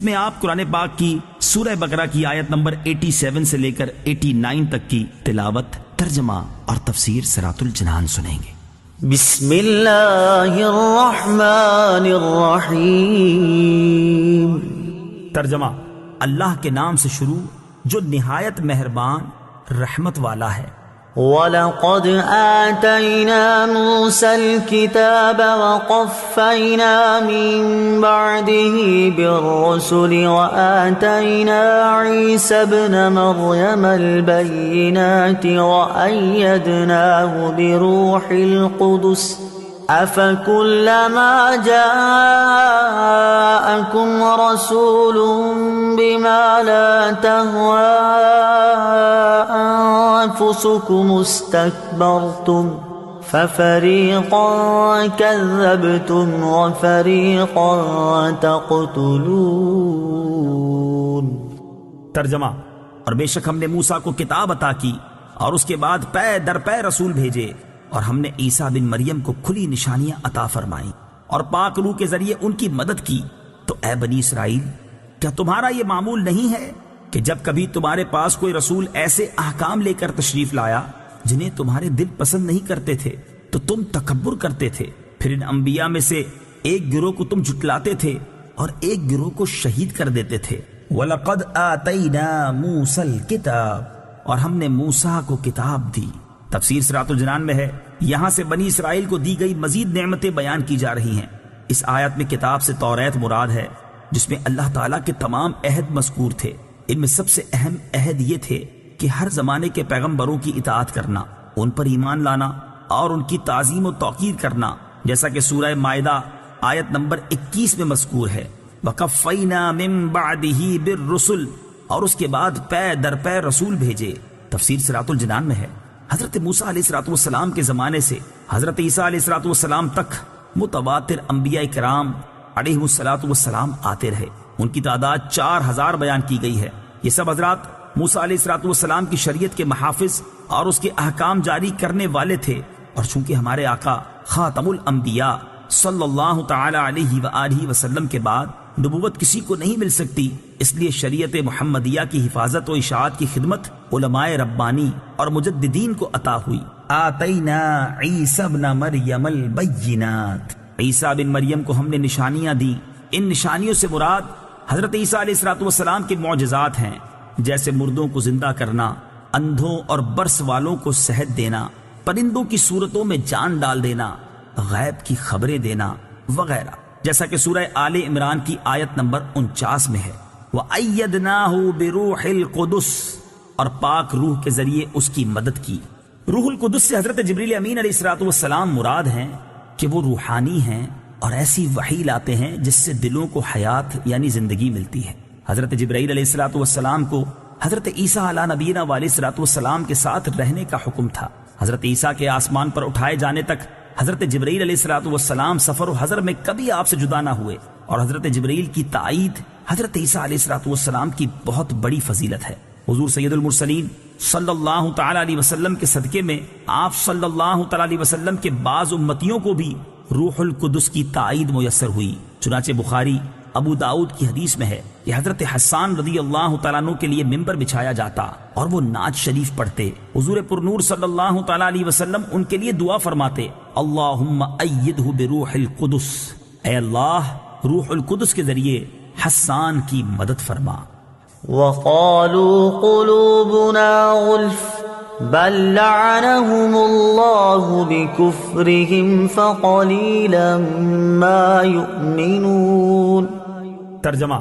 میں آپ قرآن پاک کی سورہ بقرہ کی آیت نمبر 87 سے لے کر 89 تک کی تلاوت، ترجمہ اور تفسیر صراط الجنان سنیں گے۔ بسم اللہ الرحمن الرحیم۔ ترجمہ: اللہ کے نام سے شروع جو نہایت مہربان رحمت والا ہے۔ وَلَقَدْ آتَيْنَا مُوسَى الْكِتَابَ وَقَفَّيْنَا مِن بَعْدِهِ بِالرُّسُلِ وَآتَيْنَا عِيسَى ابْنَ مَرْيَمَ الْبَيِّنَاتِ وَأَيَّدْنَاهُ بِرُوحِ الْقُدُسِ أَفَكُلَّمَا جَاءَكُمْ رَسُولٌ بِمَا لَا تَهْوَى أَنفُسُكُمُ اسْتَكْبَرْتُمْ فَفَرِيقًا كَذَّبْتُمْ وَفَرِيقًا تَقْتُلُونَ۔ ترجمہ: اور بے شک ہم نے موسیٰ کو کتاب عطا کی اور اس کے بعد پے در پے رسول بھیجے، اور ہم نے عیسیٰ بن مریم کو کھلی نشانیاں عطا فرمائیں اور پاک روح کے ذریعے ان کی مدد کی۔ تو اے بنی اسرائیل، کیا تمہارا یہ معمول نہیں ہے کہ جب کبھی تمہارے پاس کوئی رسول ایسے احکام لے کر تشریف لایا جنہیں تمہارے دل پسند نہیں کرتے تھے تو تم تکبر کرتے تھے، پھر ان انبیاء میں سے ایک گروہ کو تم جھٹلاتے تھے اور ایک گروہ کو شہید کر دیتے تھے۔ وَلَقَدْ آتَيْنَا مُوسَى الْكِتَابَ، اور ہم نے موسیٰ کو کتاب دی۔ تفسیر صراط الجنان میں ہے، یہاں سے بنی اسرائیل کو دی گئی مزید نعمتیں بیان کی جا رہی ہیں۔ اس آیت میں کتاب سے توریت مراد ہے، جس میں اللہ تعالیٰ کے تمام عہد مذکور تھے۔ ان میں سب سے اہم عہد یہ تھے کہ ہر زمانے کے پیغمبروں کی اطاعت کرنا، ان پر ایمان لانا اور ان کی تعظیم و توقیر کرنا، جیسا کہ سورہ مائدہ آیت نمبر 21 میں مذکور ہے۔ وَقَفَّيْنَا مِن بَعْدِهِ بِالرُّسُلِ، اور اس کے بعد پے در پے رسول بھیجے۔ تفسیر صراط الجنان میں ہے، حضرت موسیٰ علیہ السلام کے زمانے سے حضرت عیسیٰ علیہ السلام تک متواتر انبیاء کرام علیہ السلام آتے رہے۔ ان کی تعداد 4000 بیان کی گئی ہے۔ یہ سب حضرات موسیٰ علیہ السلام کی شریعت کے محافظ اور اس کے احکام جاری کرنے والے تھے، اور چونکہ ہمارے آقا خاتم الانبیاء صلی اللہ تعالی علیہ وآلہ وسلم کے بعد نبوت کسی کو نہیں مل سکتی، اس لیے شریعت محمدیہ کی حفاظت و اشاعت کی خدمت علماء ربانی اور مجددین کو عطا ہوئی۔ آتینا عیسی ابن مریم البینات، عیسیٰ بن مریم کو ہم نے نشانیاں دی۔ ان نشانیوں سے مراد حضرت عیسیٰ علیہ السلام کے معجزات ہیں، جیسے مردوں کو زندہ کرنا، اندھوں اور برس والوں کو صحت دینا، پرندوں کی صورتوں میں جان ڈال دینا، غیب کی خبریں دینا وغیرہ، جیسا کہ سورہ آل عمران کی آیت نمبر 49 میں ہے۔ وَأَيَّدْنَاهُ بِرُوحِ الْقُدُسِ، اور پاک روح کے ذریعے اس کی مدد کی۔ روح القدس سے حضرت جبریل امین علیہ السلام مراد ہیں کہ وہ روحانی ہیں اور ایسی وحی لاتے ہیں جس سے دلوں کو حیات یعنی زندگی ملتی ہے۔ حضرت جبرائیل علیہ السلام کو حضرت عیسیٰ علیہ نبینا علیہ السلام کے ساتھ رہنے کا حکم تھا۔ حضرت عیسیٰ کے آسمان پر اٹھائے جانے تک حضرت جبرائیل علیہ السلام سفر و حضر میں کبھی آپ سے جدا نہ ہوئے، اور حضرت جبرائیل کی تائید حضرت عیسیٰ علیہ السلام کی بہت بڑی فضیلت ہے۔ حضور سید المرسلین صلی اللہ تعالی علیہ وسلم کے صدقے میں آپ صلی اللہ تعالی علیہ وسلم کے بعض امتیوں کو بھی روح القدس کی تائید میسر ہوئی۔ چنانچہ بخاری ابو داؤد کی حدیث میں ہے کہ حضرت حسان رضی اللہ تعالیٰ عنہ کے لیے ممبر بچھایا جاتا اور وہ نعت شریف پڑھتے۔ حضور پرنور صلی اللہ تعالیٰ علیہ وسلم ان کے لیے دعا فرماتے، اللہم ایدہ بروح القدس، اے اللہ روح القدس کے ذریعے حسان کی مدد فرما۔ وَقَالُوا قُلُوبُنَا غُلْفٌ بَل لَّعَنَهُمُ اللَّهُ بِكُفْرِهِمْ فَقَلِيلًا مَّا يُؤْمِنُونَ۔ ترجمہ: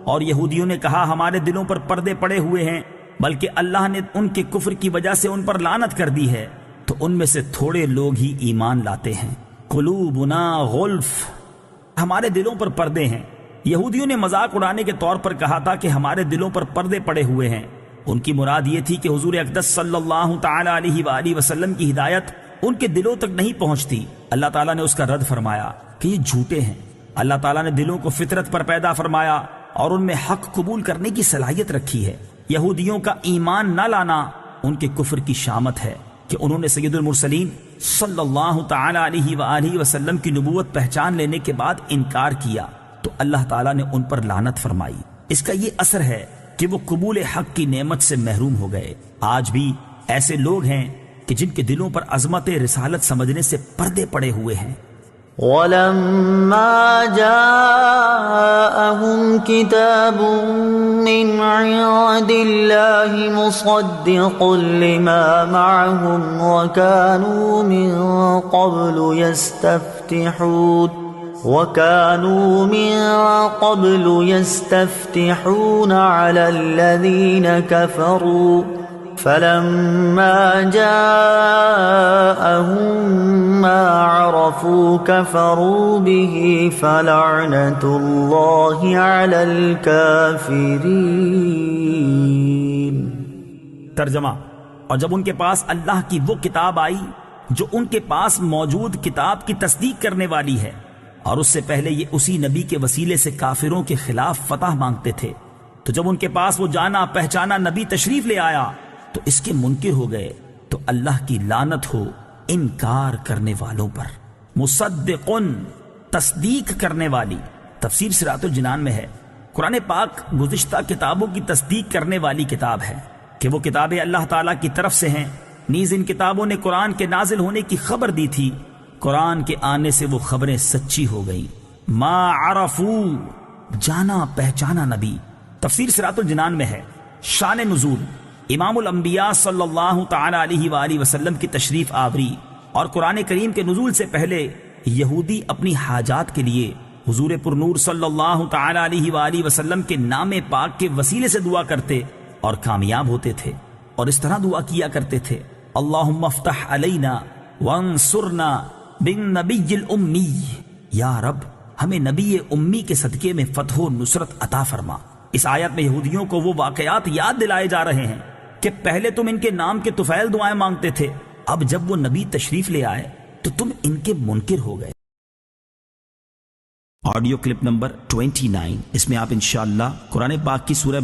اور یہودیوں نے کہا ہمارے دلوں پر پردے پڑے ہوئے ہیں، بلکہ اللہ نے ان کے کفر کی وجہ سے ان پر لعنت کر دی ہے، تو ان میں سے تھوڑے لوگ ہی ایمان لاتے ہیں۔ قلوبنا غلف، ہمارے دلوں پر پردے ہیں۔ یہودیوں نے مذاق اڑانے کے طور پر کہا تھا کہ ہمارے دلوں پر پردے پڑے ہوئے ہیں۔ ان کی مراد یہ تھی کہ حضور اقدس صلی اللہ تعالی علیہ وآلہ وسلم کی ہدایت ان کے دلوں تک نہیں پہنچتی۔ اللہ تعالیٰ نے اس کا رد فرمایا کہ یہ جھوٹے ہیں۔ اللہ تعالیٰ نے دلوں کو فطرت پر پیدا فرمایا اور ان میں حق قبول کرنے کی صلاحیت رکھی ہے۔ یہودیوں کا ایمان نہ لانا ان کے کفر کی شامت ہے کہ انہوں نے سید المرسلین صلی اللہ تعالی علیہ وآلہ وسلم کی نبوت پہچان لینے کے بعد انکار کیا، تو اللہ تعالیٰ نے ان پر لعنت فرمائی۔ اس کا یہ اثر ہے کہ وہ قبول حق کی نعمت سے محروم ہو گئے۔ آج بھی ایسے لوگ ہیں کہ جن کے دلوں پر عظمت رسالت سمجھنے سے پردے پڑے ہوئے ہیں۔ وَلَمَّا جَاءَهُمْ كِتَابٌ مِّنْ عِندِ اللَّهِ مُصَدِّقٌ لِّمَا مَعَهُمْ وَكَانُوا مِن قَبْلُ يَسْتَفْتِحُونَ عَلَى الَّذِينَ كَفَرُوا فَلَمَّا جَاءَهُم مَّا عَرَفُوا كَفَرُوا بِهِ فَلَعْنَةُ اللَّهِ عَلَى الْكَافِرِينَ۔ ترجمہ: اور جب ان کے پاس اللہ کی وہ کتاب آئی جو ان کے پاس موجود کتاب کی تصدیق کرنے والی ہے، اور اس سے پہلے یہ اسی نبی کے وسیلے سے کافروں کے خلاف فتح مانگتے تھے، تو جب ان کے پاس وہ جانا پہچانا نبی تشریف لے آیا تو اس کے منکر ہو گئے، تو اللہ کی لعنت ہو انکار کرنے والوں پر۔ مصدقن، تصدیق کرنے والی۔ تفسیر صراط الجنان میں ہے، قرآن پاک گزشتہ کتابوں کی تصدیق کرنے والی کتاب ہے کہ وہ کتابیں اللہ تعالیٰ کی طرف سے ہیں۔ نیز ان کتابوں نے قرآن کے نازل ہونے کی خبر دی تھی، قرآن کے آنے سے وہ خبریں سچی ہو گئیں۔ ما عرفو، جانا پہچانا نبی۔ تفسیر صراط الجنان میں ہے، شان نزول، امام الانبیاء صلی اللہ تعالی علیہ وآلہ وسلم کی تشریف آوری اور قرآن کریم کے نزول سے پہلے یہودی اپنی حاجات کے لیے حضور پرنور صلی اللہ تعالی علیہ وآلہ وسلم کے نام پاک کے وسیلے سے دعا کرتے اور کامیاب ہوتے تھے، اور اس طرح دعا کیا کرتے تھے: اللہم افتح علینا وانصرنا بالنبی الامی، یا رب ہمیں نبی امی کے صدقے میں فتح و نصرت عطا فرما۔ اس آیت میں یہودیوں کو وہ واقعات یاد دلائے جا رہے ہیں کہ پہلے تم ان کے نام کے طفیل دعائیں مانگتے تھے، اب جب وہ نبی تشریف لے آئے تو تم ان کے منکر ہو گئے۔ آڈیو کلپ نمبر 29، اس میں آپ انشاءاللہ قرآن پاک کی سورہ